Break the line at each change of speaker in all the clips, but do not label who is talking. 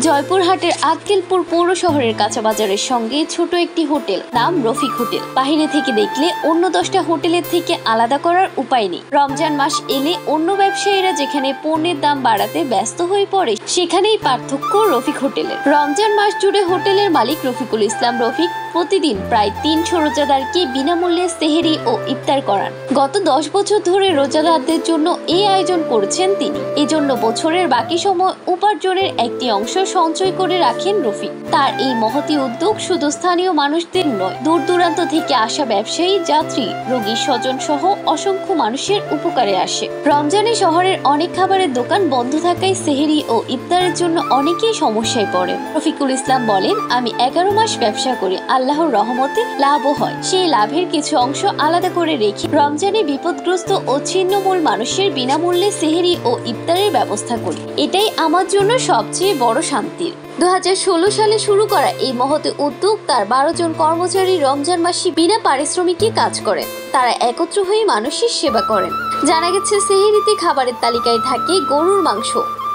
জয়পুরহাটের আক্কেলপুর পৌর শহরের কাঁচা বাজারের সঙ্গে ছোট একটি হোটেল, নাম রফিক হোটেল। বাহিরে থেকে দেখলে অন্য 10টা হোটেলের থেকে আলাদা করার উপায় নেই। রমজান মাস এলে অন্য ব্যবসায়ীরা যেখানে পণ্যের দাম বাড়াতে ব্যস্ত হয়ে পড়ে, সেখানেই পার্থক্য রফিক হোটেলের। রমজান মাস জুড়ে হোটেলের মালিক রফিকুল ইসলাম রফিক প্রতিদিন প্রায় 300 রোজাদারকে বিনামূল্যে সেহেরি ও ইফতার করান। গত 10 বছর ধরে রোজাদারদের জন্য এই আয়োজন করেছেন তিনি। এজন্য বছরের বাকি সময় উপার্জনের একটি অংশ সঞ্চয় করে রাখেন রফিক। তার এই মহতি উদ্যোগ শুধু স্থানীয় মানুষদের নয়, দূর দূরান্ত থেকে আসা ব্যবসায়ী, যাত্রী, রোগী, স্বজন সহ অসংখ্য মানুষের উপকারে আসে। রমজানে শহরের অনেক খাবারের দোকান বন্ধ থাকায় সেহেরি ও ইফতারের জন্য অনেকেই সমস্যায় পড়ে। রফিকুল ইসলাম বলেন, আমি 11 মাস ব্যবসা করি, আল্লাহর রহমতে লাভও হয়। সেই লাভের কিছু অংশ আলাদা করে রেখে রমজানে বিপদগ্রস্ত ও ছিন্নমূল মানুষের বিনামূল্যে সেহেরি ও ইফতারের ব্যবস্থা করি। এটাই আমার জন্য সবচেয়ে বড় শান্তির। 2016 সালে শুরু করা এই মহৎ উদ্যোগ তার 12 জন কর্মচারী রমজান মাসে বিনা পারিশ্রমিকে কাজ করেন। তারা একত্র হয়ে মানুষের সেবা করেন। জানা গেছে, সেহেরিতে খাবারের তালিকায় থাকে গরুর মাংস,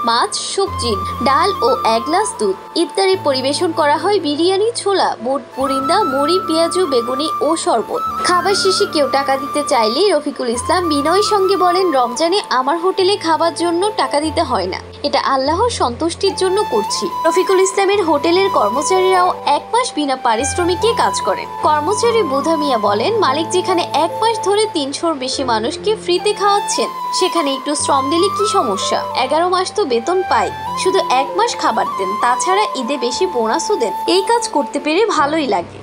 মাছ, সবজি, ডাল ও 1 গ্লাস দুধ। ইফতারে পরিবেশন করা হয় বিরিয়ানি, ছোলা, বুট, পুরিন্দা, মুড়ি, পেঁয়াজু, বেগুনি ও শরবত। খাবার শেষে কেউ টাকা দিতে চাইলে রফিকুল ইসলাম বিনয়ের সঙ্গে বলেন, রমজানে আমার হোটেলে খাবার জন্য টাকা দিতে হয় না, এটা আল্লাহর সন্তুষ্টির জন্য করছি। রফিকুল ইসলামের হোটেলের কর্মচারীরাও 1 মাস বিনা পারিশ্রমিকে কাজ করেন। কর্মচারী বুধা মিয়া বলেন, মালিক যেখানে 1 মাস ধরে 300-র বেশি মানুষকে ফ্রিতে খাওয়াচ্ছেন, সেখানে একটু শ্রম দিলে কি সমস্যা? 11 মাস তো বেতন পাই, শুধু 1 মাস খাবার দেন, তাছাড়া ঈদে বেশি বোনাসও দেন। এই কাজ করতে পেরে ভালোই লাগে।